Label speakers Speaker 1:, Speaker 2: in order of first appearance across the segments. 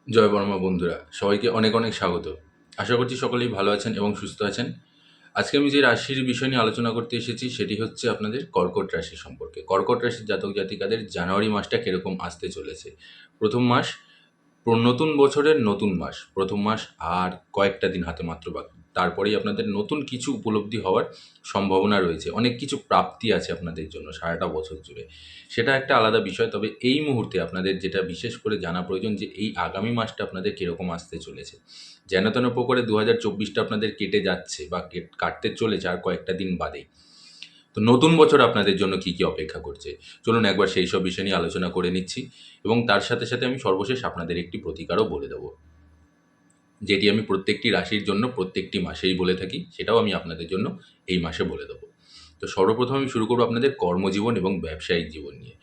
Speaker 1: জয় বর্মা বন্ধুরা, সবাইকে অনেক অনেক স্বাগত। আশা করছি সকলেই ভালো আছেন এবং সুস্থ আছেন। আজকে আমি যে রাশির বিষয় নিয়ে আলোচনা করতে এসেছি সেটি হচ্ছে আপনাদের কর্কট রাশি সম্পর্কে। কর্কট রাশির জাতক জাতিকাদের জানুয়ারি মাসটা কিরকম আসতে চলেছে। প্রথম মাস, নতুন বছরের নতুন মাস, প্রথম মাস আর কয়েকটা দিন হাতে মাত্র বাকি। তারপরেই আপনাদের নতুন কিছু উপলব্ধি হওয়ার সম্ভাবনা রয়েছে। অনেক কিছু প্রাপ্তি আছে আপনাদের জন্য সারাটা বছর জুড়ে। সেটা একটা আলাদা বিষয়। তবে এই মুহূর্তে আপনাদের যেটা বিশেষ করে জানা প্রয়োজন যে এই আগামী মাসটা আপনাদের কিরকম আসতে চলেছে। যেন তেন প্রকারে 2024টা আপনাদের কেটে যাচ্ছে বা কাটতে চলেছে আর কয়েকটা দিন বাদেই। তো নতুন বছর আপনাদের জন্য কি কি অপেক্ষা করছে, চলুন একবার সেই সব বিষয় নিয়ে আলোচনা করে নিচ্ছি। এবং তার সাথে সাথে আমি সর্বশেষ আপনাদের একটি প্রতিকারও বলে দেবো, যেটি আমি প্রত্যেকটি রাশির জন্য প্রত্যেকটি মাসেই বলে থাকি, সেটাও আমি আপনাদের জন্য এই মাসে বলে দেবো। তো সর্বপ্রথম আমি শুরু করবো আপনাদের কর্মজীবন এবং ব্যবসায়িক জীবন নিয়ে।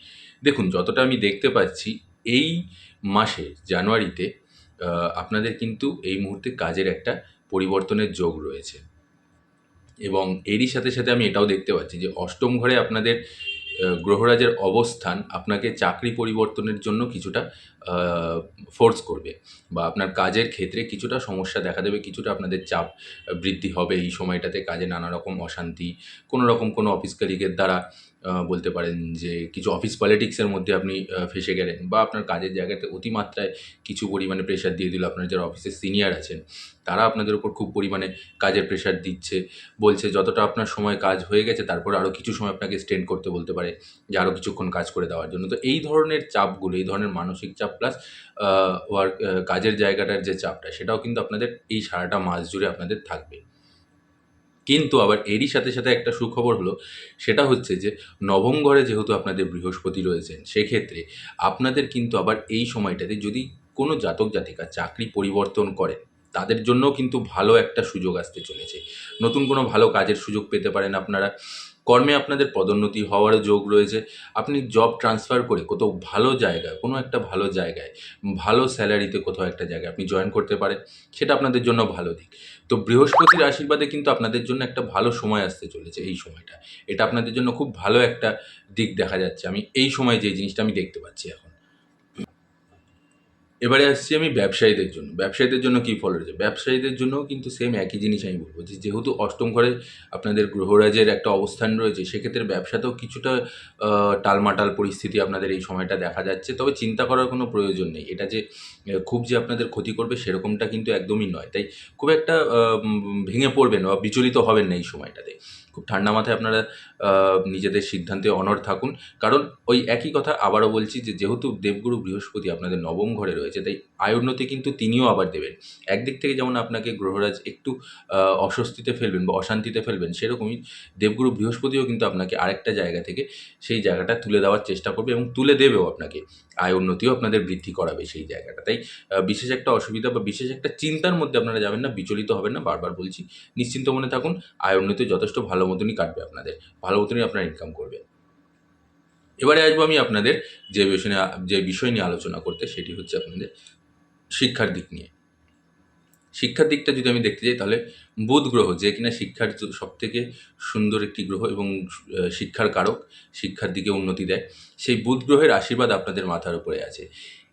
Speaker 1: দেখুন, যতটা আমি দেখতে পাচ্ছি এই মাসে জানুয়ারিতে আপনাদের কিন্তু এই মুহূর্তে কাজের একটা পরিবর্তনের যোগ রয়েছে। এবং এরই সাথে সাথে আমি এটাও দেখতে পাচ্ছি যে অষ্টম ঘরে আপনাদের গ্রহরাজের অবস্থান আপনাকে চাকরি পরিবর্তনের জন্য কিছুটা ফোর্স করবে, বা আপনার কাজের ক্ষেত্রে কিছুটা সমস্যা দেখা দেবে, কিছুটা আপনাদের চাপ বৃদ্ধি হবে এই সময়টাতে। কাজে নানা রকম অশান্তি, কোনো রকম কোনো অফিস কালিগের দ্বারা বলতে পারেন যে কিছু অফিস পলিটিক্সের মধ্যে আপনি ফেসে গেলেন, বা আপনার কাজের জায়গাতে অতিমাত্রায় কিছু পরিমাণে প্রেশার দিয়ে দিল। আপনার যারা অফিসের সিনিয়র আছেন তারা আপনাদের উপর খুব পরিমাণে কাজের প্রেশার দিচ্ছে, বলছে যতটা আপনার সময় কাজ হয়ে গেছে তারপর আরও কিছু সময় আপনাকে এক্সটেন্ড করতে বলতে পারে, যে আরও কিছুক্ষণ কাজ করে দেওয়ার জন্য। তো এই ধরনের চাপগুলো, এই ধরনের মানসিক চাপ প্লাস ওয়ার্ক কাজের জায়গাটার যে চাপটা, সেটাও কিন্তু আপনাদের এই সারাটা মাস জুড়ে আপনাদের থাকবে। কিন্তু আবার এরই সাথে সাথে একটা সুখবর হলো, সেটা হচ্ছে যে নবম ঘরে যেহেতু আপনাদের বৃহস্পতি রয়েছেন, সেক্ষেত্রে আপনাদের কিন্তু আবার এই সময়টাতে যদি কোনো জাতক জাতিকা চাকরি পরিবর্তন করে, তাদের জন্যও কিন্তু ভালো একটা সুযোগ আসতে চলেছে। নতুন কোনো ভালো কাজের সুযোগ পেতে পারেন আপনারা। কর্মে আপনাদের পদোন্নতি হওয়ারও যোগ রয়েছে। আপনি জব ট্রান্সফার করে কোথাও ভালো জায়গায়, কোনো একটা ভালো জায়গায়, ভালো স্যালারিতে কোথাও একটা জায়গায় আপনি জয়েন করতে পারেন। সেটা আপনাদের জন্য ভালো দিক। তো বৃহস্পতির আশীর্বাদে কিন্তু আপনাদের জন্য একটা ভালো সময় আসতে চলেছে এই সময়টা। এটা আপনাদের জন্য খুব ভালো একটা দিক দেখা যাচ্ছে। আমি এই সময় যে জিনিসটা আমি দেখতে পাচ্ছি এখন। এবারে আসছি আমি ব্যবসায়ীদের জন্য। ব্যবসায়ীদের জন্য কী ফল রয়েছে? ব্যবসায়ীদের জন্যও কিন্তু সেম একই জিনিস আমি বলব, যে যেহেতু অষ্টম ঘরে আপনাদের গ্রহরাজের একটা অবস্থান রয়েছে, সেক্ষেত্রে ব্যবসাতেও কিছুটা টালমাটাল পরিস্থিতি আপনাদের এই সময়টা দেখা যাচ্ছে। তবে চিন্তা করার কোনো প্রয়োজন নেই। এটা যে খুব যে আপনাদের ক্ষতি করবে সেরকমটা কিন্তু একদমই নয়। তাই খুব একটা ভেঙে পড়বেন বা বিচলিত হবেন না এই সময়টাতে। খুব ঠান্ডা মাথায় আপনারা নিজেদের সিদ্ধান্তে অনড় থাকুন। কারণ ওই একই কথা আবারও বলছি, যে যেহেতু দেবগুরু বৃহস্পতি আপনাদের নবম ঘরে রয়েছে, তাই আয় উন্নতি কিন্তু তিনিও আবার দেবেন। একদিক থেকে যেমন আপনাকে গ্রহরাজ একটু অস্বস্তিতে ফেলবেন বা অশান্তিতে ফেলবেন, সেরকমই দেবগুরু বৃহস্পতিও কিন্তু আপনাকে আরেকটা জায়গা থেকে সেই জায়গাটা তুলে দেওয়ার চেষ্টা করবে, এবং তুলে দেবেও আপনাকে। আয় উন্নতিও আপনাদের বৃদ্ধি করাবে সেই জায়গাটা। তাই বিশেষ একটা অসুবিধা বা বিশেষ একটা চিন্তার মধ্যে আপনারা যাবেন না, বিচলিত হবেন না। বারবার বলছি, নিশ্চিন্ত মনে থাকুন। আয় উন্নতি যথেষ্ট ভালো মতনই কাটবে আপনাদের। ভালো মতনই আপনারা ইনকাম করবে। এবারে আসবো আমি আপনাদের যে বিষয় নিয়ে আলোচনা করতে, সেটি হচ্ছে আপনাদের শিক্ষার দিক নিয়ে। শিক্ষার দিকটা যদি আমি দেখতে যাই, তাহলে বুধ গ্রহ, যে কিনা শিক্ষার সবথেকে সুন্দর একটি গ্রহ এবং শিক্ষার কারক, শিক্ষার দিকে উন্নতি দেয়, সেই বুধ গ্রহের আশীর্বাদ আপনাদের মাথার উপরে আছে।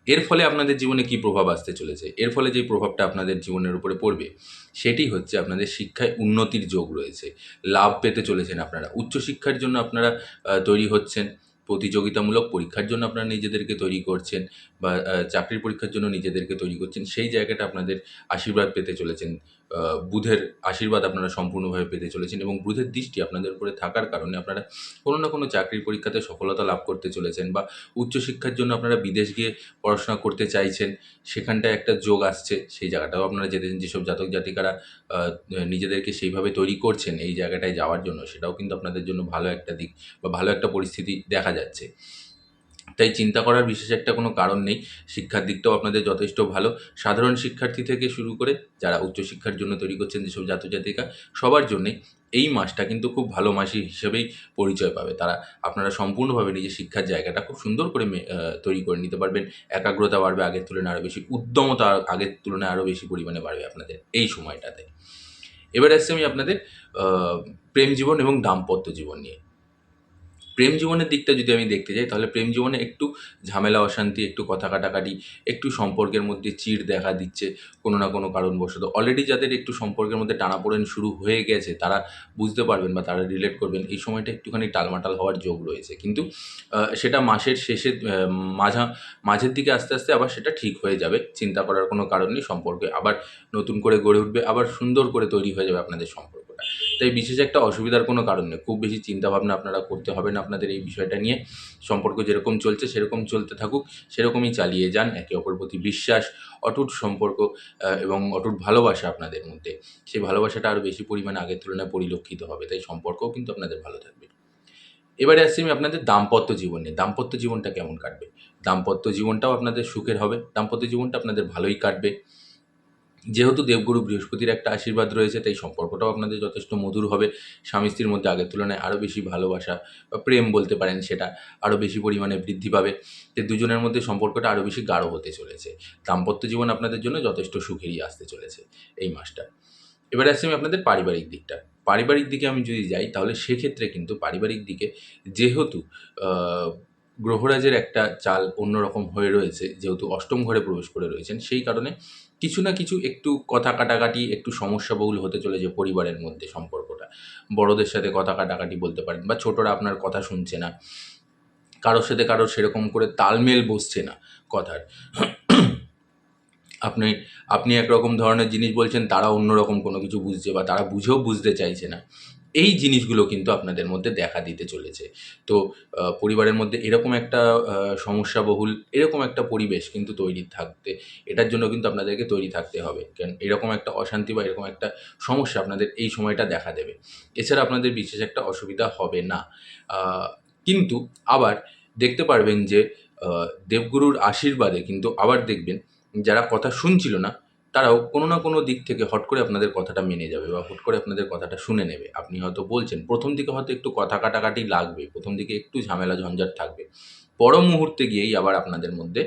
Speaker 1: এর ফলে আপনাদের জীবনে কী প্রভাব আসতে চলেছে? এর ফলে যে প্রভাবটা আপনাদের জীবনের উপরে পড়বে, সেটি হচ্ছে আপনাদের শিক্ষায় উন্নতির যোগ রয়েছে। লাভ পেতে চলেছেন আপনারা। উচ্চশিক্ষার জন্য আপনারা তৈরি হচ্ছেন। প্রতিযোগিতামূলক পরীক্ষার জন্য আপনারা নিজেদেরকে তৈরি করছেন, বা চাকরির পরীক্ষার জন্য নিজেদেরকে তৈরি করছেন। সেই জায়গাটা আপনাদের আশীর্বাদ পেতে চলেছেন। বুধের আশীর্বাদ আপনারা সম্পূর্ণভাবে পেতে চলেছেন, এবং বুধের দৃষ্টি আপনাদের উপরে থাকার কারণে আপনারা কোনো না কোনো চাকরির পরীক্ষাতে সফলতা লাভ করতে চলেছেন, বা উচ্চশিক্ষার জন্য আপনারা বিদেশ গিয়ে পড়াশোনা করতে চাইছেন, সেখানটায় একটা যোগ আসছে। সেই জায়গাটাও আপনারা যেতেছেন। যেসব জাতক জাতিকারা নিজেদেরকে সেইভাবে তৈরি করছেন এই জায়গাটায় যাওয়ার জন্য, সেটাও কিন্তু আপনাদের জন্য ভালো একটা দিক বা ভালো একটা পরিস্থিতি দেখা যাচ্ছে। তাই চিন্তা করার বিশেষ একটা কোনো কারণ নেই। শিক্ষার দিকটাও আপনাদের যথেষ্ট ভালো। সাধারণ শিক্ষার্থী থেকে শুরু করে যারা উচ্চশিক্ষার জন্য তৈরি করছেন যেসব জাতক-জাতিকা, সবার জন্যেই এই মাসটা কিন্তু খুব ভালো মাস হিসেবেই পরিচয় পাবে। আপনারা সম্পূর্ণভাবে নিজের শিক্ষার জায়গাটা খুব সুন্দর করে তৈরি করে নিতে পারবেন। একাগ্রতা বাড়বে আগের তুলনায় আরও বেশি। উদ্যমতা আগের তুলনায় আরও বেশি পরিমাণে বাড়বে আপনাদের এই সময়টাতে। এবার আসছি আমি আপনাদের আ প্রেম জীবন এবং দাম্পত্য জীবন নিয়ে। প্রেম জীবনের দিকটা যদি আমি দেখতে যাই, তাহলে প্রেম জীবনে একটু ঝামেলা অশান্তি, একটু কথা কাটাকাটি, একটু সম্পর্কের মধ্যে চিড় দেখা দিচ্ছে কোনো না কোনো কারণবশত। অলরেডি যাদের একটু সম্পর্কের মধ্যে টানাপোড়েন শুরু হয়ে গেছে, তারা বুঝতে পারবেন বা তারা রিলেট করবেন এই সময়টা একটুখানি টালমাটাল হওয়ার যোগ রয়েছে। কিন্তু সেটা মাসের শেষে মাঝের দিকে আস্তে আস্তে আবার সেটা ঠিক হয়ে যাবে। চিন্তা করার কোনো কারণ নেই। সম্পর্কে আবার নতুন করে গড়ে উঠবে, আবার সুন্দর করে তৈরি হয়ে যাবে আপনাদের সম্পর্কটা। তাই বিশেষ একটা অসুবিধার কোনো কারণ নেই। খুব বেশি চিন্তাভাবনা আপনারা করতে হবে না আপনাদের এই বিষয়টা নিয়ে। সম্পর্ক যেরকম চলছে সেরকম চলতে থাকুক, সেরকমই চালিয়ে যান। একে অপরের প্রতি বিশ্বাস, অটুট সম্পর্ক এবং অটুট ভালোবাসা আপনাদের মধ্যে। সেই ভালোবাসাটা আরও বেশি পরিমাণে আগের তুলনায় পরিলক্ষিত হবে। তাই সম্পর্কও কিন্তু আপনাদের ভালো থাকবে। এবারে আসছি আমি আপনাদের দাম্পত্য জীবন নিয়ে। দাম্পত্য জীবনটা কেমন কাটবে? দাম্পত্য জীবনটাও আপনাদের সুখের হবে। দাম্পত্য জীবনটা আপনাদের ভালোই কাটবে। যেহেতু দেবগুরু বৃহস্পতির একটা আশীর্বাদ রয়েছে, তাই সম্পর্কটাও আপনাদের যথেষ্ট মধুর হবে। স্বামী-স্ত্রীর মধ্যে আগের তুলনায় আরও বেশি ভালোবাসা বা প্রেম বলতে পারেন, সেটা আরও বেশি পরিমাণে বৃদ্ধি পাবে। তো দুজনের মধ্যে সম্পর্কটা আরও বেশি গাঢ় হতে চলেছে। দাম্পত্য জীবন আপনাদের জন্য যথেষ্ট সুখেরই আসতে চলেছে এই মাসটা। এবারে আসছি আমি আপনাদের পারিবারিক দিকটা। পারিবারিক দিকে আমি যদি যাই, তাহলে সেক্ষেত্রে কিন্তু পারিবারিক দিকে যেহেতু আ গ্রহরাজের একটা চাল অন্যরকম হয়ে রয়েছে, যেহেতু অষ্টম ঘরে প্রবেশ করে রয়েছেন, সেই কারণে কিছু না কিছু একটু কথা কাটাকাটি, একটু সমস্যাবহুল হতে চলেছে পরিবারের মধ্যে সম্পর্কটা। বড়দের সাথে কথা কাটাকাটি বলতে পারেন, বা ছোটরা আপনার কথা শুনছে না। কারোর সাথে কারোর সেরকম করে তালমেল বসছে না কথার। আপনি আপনি একরকম ধরনের জিনিস বলছেন, তারা অন্যরকম কোনো কিছু বুঝছে, বা তারা বুঝেও বুঝতে চাইছে না। এই জিনিসগুলো কিন্তু আপনাদের মধ্যে দেখা দিতে চলেছে। তো পরিবারের মধ্যে এরকম একটা সমস্যাবহুল এরকম একটা পরিবেশ কিন্তু তৈরি থাকতে, এটার জন্য কিন্তু আপনাদেরকে তৈরি থাকতে হবে। কারণ এরকম একটা অশান্তি বা এরকম একটা সমস্যা আপনাদের এই সময়টা দেখা দেবে। এছাড়া আপনাদের বিশেষ একটা অসুবিধা হবে না। আ কিন্তু আবার দেখতে পারবেন যে দেবগুরুর আশীর্বাদে কিন্তু আবার দেখবেন যারা কথা শুনছিল না, তারাও কোনো না কোনো দিক থেকে হট করে আপনাদের কথাটা মেনে যাবে, বা হুট করে আপনাদের কথাটা শুনে নেবে। আপনি হয়তো বলছেন, ১ম দিকে হয়তো একটু কথা কাটাকাটি লাগবে, ১ম দিকে একটু ঝামেলা ঝঞ্ঝাট থাকবে। পর মুহূর্তে গিয়েই আবার আপনাদের মধ্যে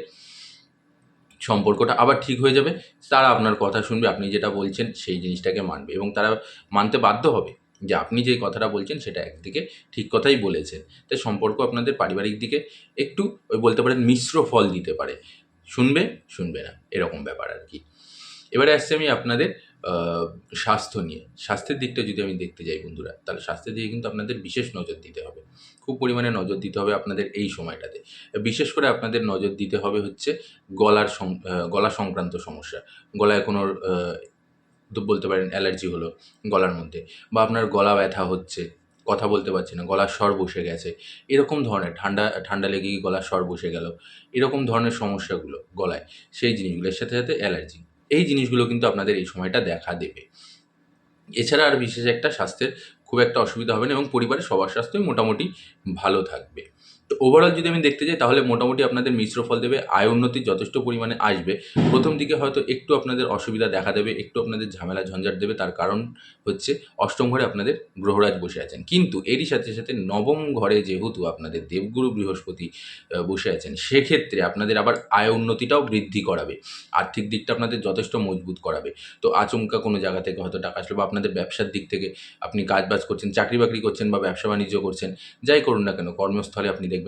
Speaker 1: সম্পর্কটা আবার ঠিক হয়ে যাবে। তারা আপনার কথা শুনবে, আপনি যেটা বলছেন সেই জিনিসটাকে মানবে, এবং তারা মানতে বাধ্য হবে যে আপনি যে কথাটা বলছেন সেটা একদিকে ঠিক কথাই বলেছেন। তাই সম্পর্ক আপনাদের পারিবারিক দিকে একটু ওই বলতে পারেন মিশ্র ফল দিতে পারে। শুনবে, শুনবে না, এরকম ব্যাপার আরকি। এবারে আসছি আমি আপনাদের আ স্বাস্থ্য নিয়ে। স্বাস্থ্যের দিকটা যদি আমি দেখতে যাই বন্ধুরা, তাহলে স্বাস্থ্যের দিকে কিন্তু আপনাদের বিশেষ নজর দিতে হবে। খুব পরিমাণে নজর দিতে হবে আপনাদের এই সময়টাতে। বিশেষ করে আপনাদের নজর দিতে হবে হচ্ছে গলা সংক্রান্ত সমস্যা। গলায় কোনো আ তো বলতে পারেন অ্যালার্জি হলো গলার মধ্যে, বা আপনার গলা ব্যথা হচ্ছে, কথা বলতে পারছেন না, গলার স্বর বসে গেছে। এরকম ধরনের ঠান্ডা লেগে গিয়ে গলার স্বর বসে গেল। এরকম ধরনের সমস্যাগুলো গলায়, সেই জিনিসগুলো, এর সাথে, সাথে অ্যালার্জি। এই জিনিসগুলো কিন্তু আপনাদের এই সময়টা দেখা দেবে। এছাড়া আর বিশেষ একটা স্বাস্থ্যের খুব একটা অসুবিধা হবে না, এবং পরিবারের সবার স্বাস্থ্যই মোটামুটি ভালো থাকবে। তো ওভারঅল যদি আমি দেখতে যাই, তাহলে মোটামুটি আপনাদের মিশ্র ফল দেবে। আয় উন্নতি যথেষ্ট পরিমাণে আসবে। ১ম দিকে হয়তো একটু আপনাদের অসুবিধা দেখা দেবে, একটু আপনাদের ঝামেলা ঝঞ্ঝাট দেবে। তার কারণ হচ্ছে অষ্টম ঘরে আপনাদের গ্রহরাজ বসে আছেন। কিন্তু এরই সাথে, সাথে নবম ঘরে যেহেতু আপনাদের দেবগুরু বৃহস্পতি বসে আছেন, সেক্ষেত্রে আপনাদের আবার আয় উন্নতিটাও বৃদ্ধি করাবে। আর্থিক দিকটা আপনাদের যথেষ্ট মজবুত করাবে। তো আচমকা কোনো জায়গা থেকে হয়তো টাকা আসলো, বা আপনাদের ব্যবসার দিক থেকে আপনি কাজ-বাজ করছেন, চাকরি-বাকরি করছেন, বা ব্যবসা-বাণিজ্য করছেন, যাই করুন না কেন, কর্মস্থলে আপনি দেখবেন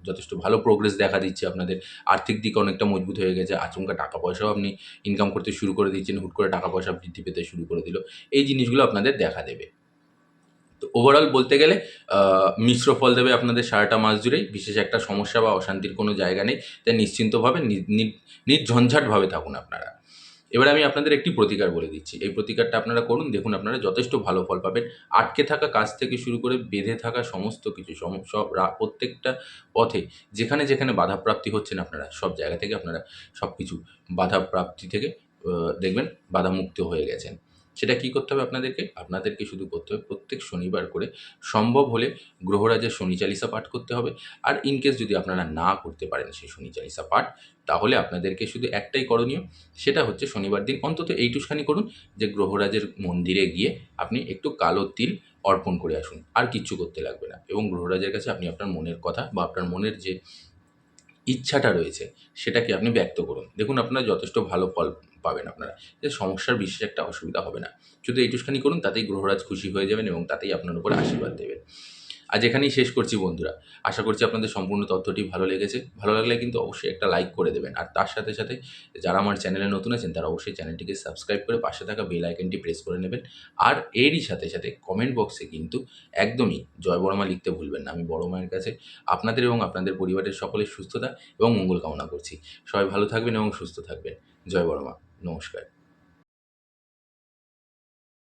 Speaker 1: যথেষ্ট ভালো প্রোগ্রেস দেখা দিচ্ছে আপনাদের। আর্থিক দিক অনেকটা মজবুত হয়ে গেছে। আচমকা টাকা পয়সাও আপনি ইনকাম করতে শুরু করে দিচ্ছেন। হুট করে টাকা পয়সা বৃদ্ধি পেতে শুরু করে দিল। এই জিনিসগুলো আপনাদের দেখা দেবে। তো ওভারঅল বলতে গেলে আ মিশ্র ফল দেবে আপনাদের সারাটা মাস জুড়েই। বিশেষ একটা সমস্যা বা অশান্তির কোনো জায়গা নেই। তাই নিশ্চিন্তভাবে নির্ঝঞ্ঝাটভাবে থাকুন আপনারা। এবারে আমি আপনাদের একটি প্রতিকার বলে দিচ্ছি। এই প্রতিকারটা আপনারা করুন। দেখুন আপনারা যথেষ্ট ভালো ফল পাবেন। আটকে থাকা কাজ থেকে শুরু করে বেঁধে থাকা সমস্ত কিছু সব প্রত্যেকটা পথে যেখানে, যেখানে বাধাপ্রাপ্তি হচ্ছেন আপনারা, সব জায়গা থেকে আপনারা সবকিছু বাধাপ্রাপ্তি থেকে আ দেখবেন বাধামুক্ত হয়ে গেছেন। সেটা কি করতে হবে আপনাদেরকে? আপনাদেরকে শুধু করতে হবে প্রত্যেক শনিবার করে সম্ভব হলে গ্রহরাজের শনি চালিসা পাঠ করতে হবে। আর ইন কেস যদি আপনারা না করতে পারেন সেই শনি চালিসা পাঠ, তাহলে আপনাদেরকে শুধু একটাই করণীয়, সেটা হচ্ছে শনিবার দিন অন্তত এইটুখানি করুন যে গ্রহরাজের মন্দিরে গিয়ে আপনি একটু কালো তিল অর্পণ করে আসুন। আর কিচ্ছু করতে লাগবে না, এবং গ্রহরাজের কাছে আপনি আপনার মনের কথা বা আপনার মনের যে ইচ্ছাটা রয়েছে সেটাকে আপনি ব্যক্ত করুন। দেখুন আপনারা যথেষ্ট ভালো ফল পাবেন আপনারা। যে সমস্যার বিশেষ একটা অসুবিধা হবে না। শুধু এইটুখানি করুন, তাতেই গ্রহরাজ খুশি হয়ে যাবেন এবং তাতেই আপনার উপরে আশীর্বাদ দেবেন। আজ এখানেই শেষ করছি বন্ধুরা। আশা করছি আপনাদের সম্পূর্ণ তথ্যটি ভালো লেগেছে। ভালো লাগলে কিন্তু অবশ্যই একটা লাইক করে দেবেন। আর তার সাথে, সাথে যারা আমার চ্যানেলে নতুন আছেন তারা অবশ্যই চ্যানেলটিকে সাবস্ক্রাইব করে পাশে থাকা বেল আইকনটি প্রেস করে নেবেন। আর এরই সাথে, সাথে কমেন্ট বক্সে কিন্তু একদমই জয় বড় মা লিখতে ভুলবেন না। আমি বড় মায়ের কাছে আপনাদের এবং আপনাদের পরিবারের সকলের সুস্থতা এবং মঙ্গল কামনা করছি। সবাই ভালো থাকবেন এবং সুস্থ থাকবেন। জয় বড় মা। নমস্কার।